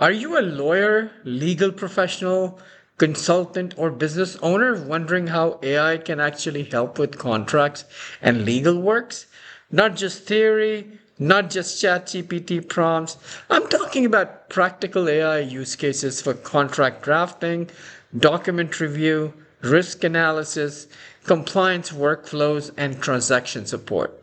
Are you a lawyer, legal professional, consultant, or business owner wondering how AI can actually help with contracts and legal works? Not just theory, not just ChatGPT prompts. I'm talking about practical AI use cases for contract drafting, document review, risk analysis, compliance workflows, and transaction support.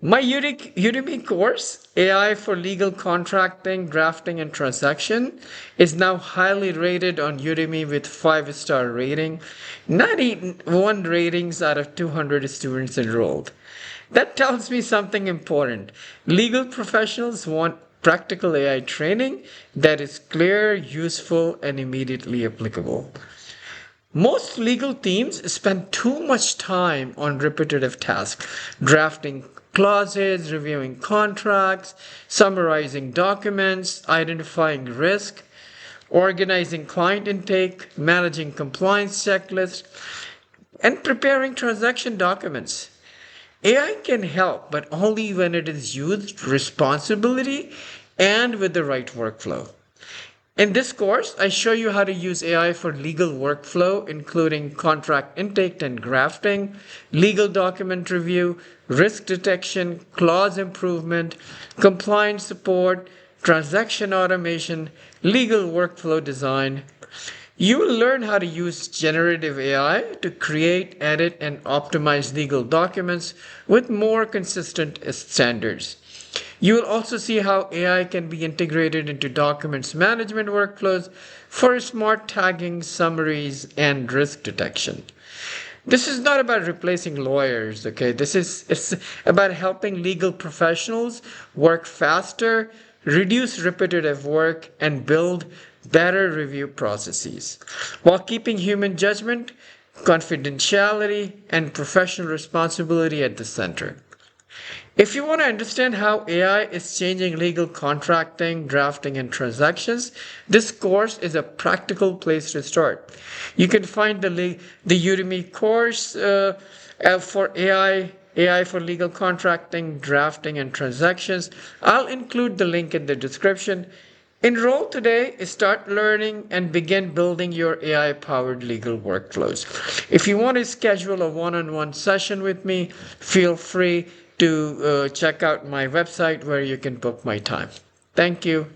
My Udemy course, AI for Legal Contracting, Drafting, and Transaction, is now highly rated on Udemy with 5-star rating, 91 ratings out of 200 students enrolled. That tells me something important. Legal professionals want practical AI training that is clear, useful, and immediately applicable. Most legal teams spend too much time on repetitive tasks, drafting clauses, reviewing contracts, summarizing documents, identifying risk, organizing client intake, managing compliance checklists, and preparing transaction documents. AI can help, but only when it is used responsibly and with the right workflow. In this course, I show you how to use AI for legal workflow, including contract intake and drafting, legal document review, risk detection, clause improvement, compliance support, transaction automation, legal workflow design. You will learn how to use generative AI to create, edit, and optimize legal documents with more consistent standards. You will also see how AI can be integrated into documents management workflows for smart tagging, summaries, and risk detection. This is not about replacing lawyers, okay? It's about helping legal professionals work faster, reduce repetitive work, and build better review processes while keeping human judgment, confidentiality, and professional responsibility at the center. If you want to understand how AI is changing legal contracting, drafting, and transactions, this course is a practical place to start. You can find the Udemy course for AI for legal contracting, drafting, and transactions. I'll include the link in the description. Enroll today, start learning, and begin building your AI powered legal workflows. If you want to schedule a one on one session with me, feel free to check out my website where you can book my time. Thank you.